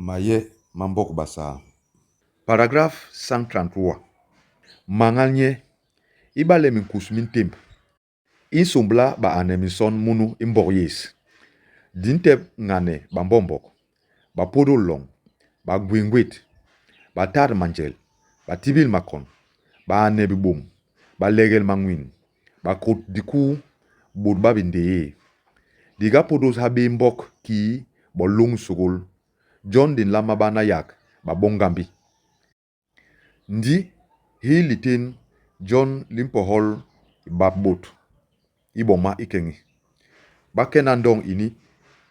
Maye Mambok Basa. Paragraphe 133. Mangalnye ibale minkus min temp. Insombla ba anemison munu imbok yes. Dintep ngane bambombok. Ba podol long. Ba gwingwit. Ba tar manjel. Ba tibil makon. Ba anebi bom. Ba legel mangwin. Ba kot diku bod babindeye. Diga podos habe mbok ki bolung sugul. John din lama bana yak ba bongambi. Ndi hi litin John limpohol babot. Iboma ikengi. Bakena ndong ini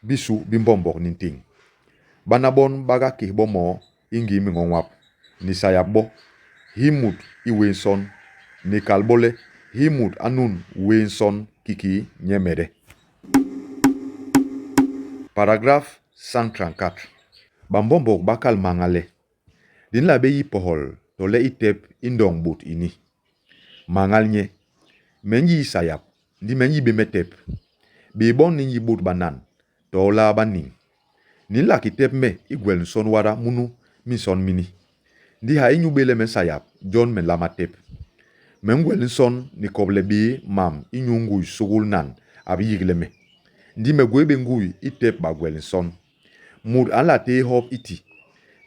bisu bimbombok ninting. Banabon baga kihbomo ingi mingongwap. Ni sayapbo himut iwenson ni kalbole himut anun wenson kiki nyemede. Paragraphe 134. Bambombok bakal mangale. Din labe yi pohol tole itep indong but ini. Mangalnye menyi sayap di menyi bemetep. Bebon ninyi but banan tola baning. Nila kitep me igwel son wara munu mison mini. Di ha inyu bele men sayap John men lama tep. Mengwel son ni koble bi mam inyu ngui sugul nan abi yigleme. Ndi megwebe ngui itep bagwel son. Mur ala te hop iti.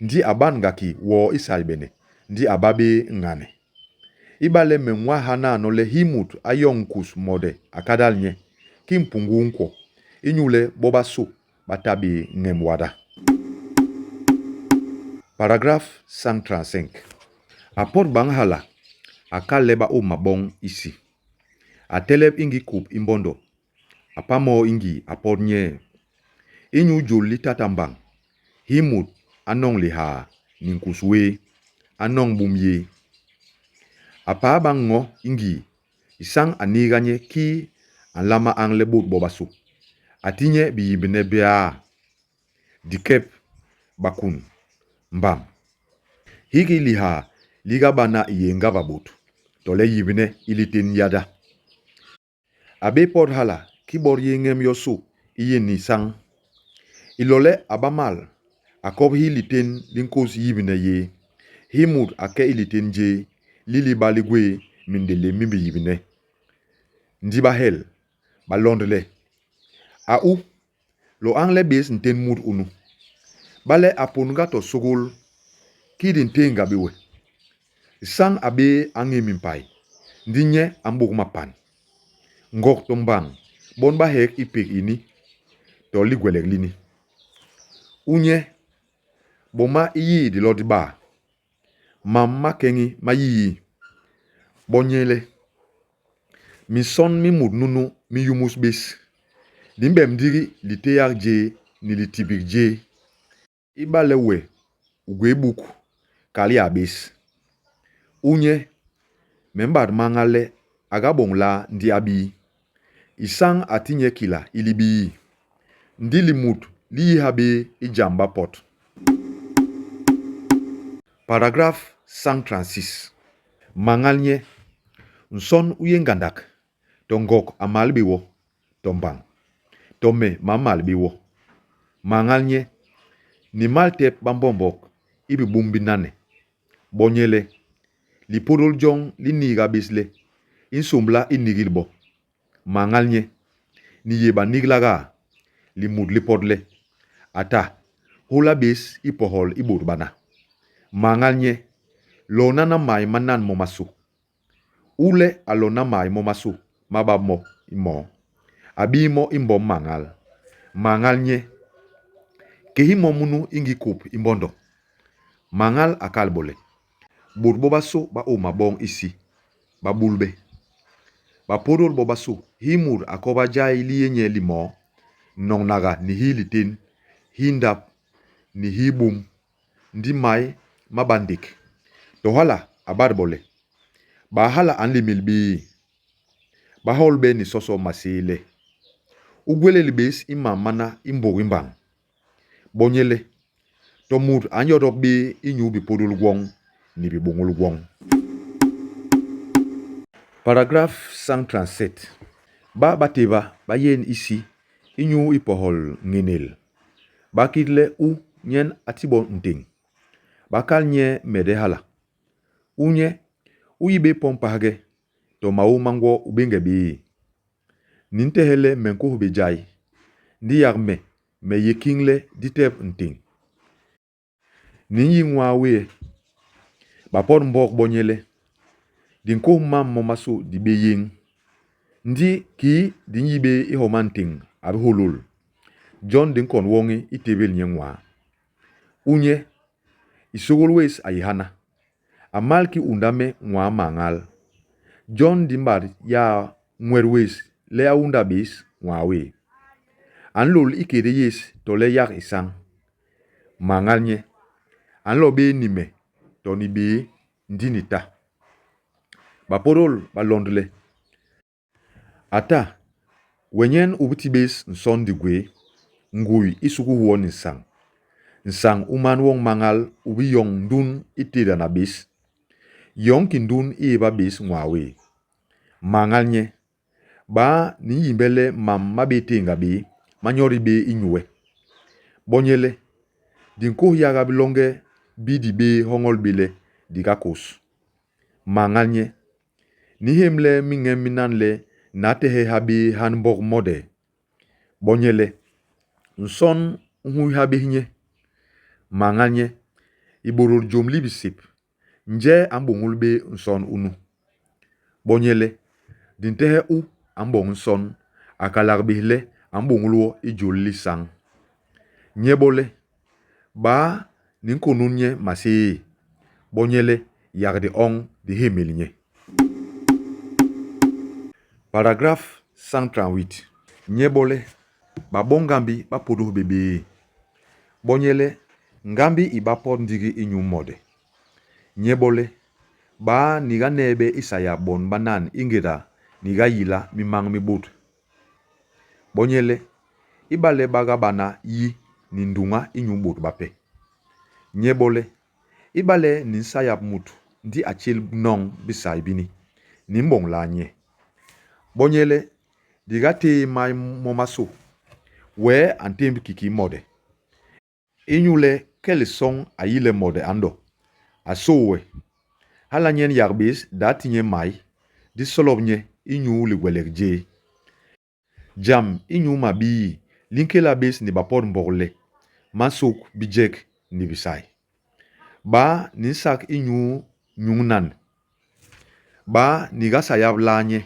Ndi aban ngaki wo isaibene. Ndi ababe ngane. Ibale menwa hana nole himut ayonkus mode akadalnye. Kimpungu nko. Inyule boba su batabi ngemwada. Paragraphe 135. Aport banghala akal leba o mabong isi. Ateleb ingi kup imbondo. Apamo ingi aport nye. Inyu jol litatambang. Himut anong liha ninkuswe. Anong bumye. Apa bango ingi. Isang aniganye ki anlama ang lebut bobasu. Atinye biyibine bia. Dikep bakun. Mbam. Higi liha liga bana iyenga babut. Tole yibine ilitin yada. Abe pot hala kibor yengem yosu iye nisang. Ilole abamal akob hilitin linkos yibine ye. Himut ake ilitin je lili baligwe mindele mimbi yibine. Ndiba hel balondle. Au lo angle bes nten mut unu. Bale apunga to sugul kidin tenga biwe. Sang abe ange mimpai. Ndinye ambuk mapan. Ngok tombang. Bon ba hek ipek ini. To ligwelek lini. Unye. Boma iyi di lodi ba. Mamma kengi ma yi. Bonyele. Mi son mi mut nunu mi yumus bes. Dimbe mdiri li teyak je ni li tibik je. Ibale we ugwe buku kali abes. Unye membad mangale agabong la ndi abi. Isang atinye kila ilibi. Ndi limut li habe ijamba pot. Paragraphe 136. Mangalnye nson uyengandak. Tongok amalbiwo tombang. Tome mamalbiwo. Mangalnye ni maltep bambombok ibi bumbi nane. Bonyele. Li podol jong li niga bisle. Insombla inigilbo. Mangalnye. Ni yeba niglaga. Li mud li podle. Ata. Hula bis ipohol iburbana. Mangalnye. Lona mai manan momasu. Ule alona mai momasu. Mabamo imo. Abimo imbo mangal. Mangalnye. Kehimo munu ingi kup imbondo. Mangal akalbole. Burbobaso ba o mabong isi. Ba bulbe. Ba podol bobaso. Himur akoba jai liyenye limo. Nong naga ni hilitin. Hindap. Ni hibum. Ndi mai mabandik. Tohala abarbole. Ba hala anlimilbi. Ba holbe ni soso masile. Ugwele libes imamana imbogimbang. Bonyele. Tomur anyorok bi inyubi podul gwong ni bi bongul gwong. Paragraphe 137. Ba bateba ba yen isi inyu ipohol ngenel. Bakidle u nyen atibo nting. Bakal nye mede hala. Unye, uyibe pompahage, to mau mangwo ubenge bi. Ninte hele menko hubejai. Ndi yarme, me yekingle diteb nting. Ninyi ngwawe, bapor mbok bonyele. Dinko mam momaso di beying. Ndi ki dinyibe ihomanting abi hulul. John dinkon wongi itebel nyengwa. Unye, isugulwes ayihana. Amalki undame ngwa mangal. John dimbar ya mwerwes le undabis ngwawe. Anlol ikede yes tole yak isang. Mangal nye. Anlo be nime to ni be ndinita. Baporol balondle. Ata, wenyen ubutibes nson digwe, ngui isugu huo nisang. Nsang uman wong mangal ubi yong dun itida na bis. Yong kindun ieba bis ngwawe. Mangal nye. Ba ni yimbele mam mabete ngabi, manyori be inyue. Bonyele, dinko yaga bilonge bidi be hongol bile digakos. Mangal nye. Ni hemle mingem minanle natehe habi hanbok mode. Bonyele, nson hui habi hinye. Mangal nye. Iborol jomli bisip. Nje ambongul be nson unu. Bonyele, dintehe u ambong nson. Akalar bihle ambongulwo ijoli sang. Nyebole, ba ninkonunye masi. Bonyele, yagde ong di hemelinye. Paragraphe 138. Nyebole, ba bongambi ba podo bebe. Bonyele, ngambi ibapod ndigi inyu mode. Nyebole, ba niga nebe isaya bon banan ingeda niga yila mimang mibut. Bonyele, ibale baga bana yi nindunga inyu bot bape. Nyebole, ibale ninsayap mutu ndi achil nong bisai bini. Nimbong la nye. Bonyele, digate mai momaso. We antembi kiki mode. Inyule kele song ayile mode ando. Asowe. Hala nyen yarbis dati nye mai. Di solob nye inyu ligwelek je. Jam inyu mabi. Linke la bis ni bapor mborle. Masuk bijek ni bisai. Ba ninsak inyu nyungnan. Ba niga sayab la nye.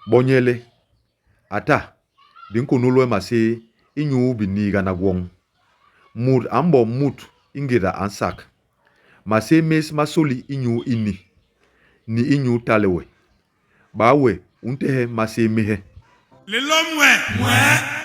Bonyele, ata, dinko nulwe masi inyu biniga na gwong. Mut ambo mut ingeda ansak. Masi mes masoli inyu ini. Ni inyu talewe. Bawe, untehe masi mehe. Le lomwe, mwe.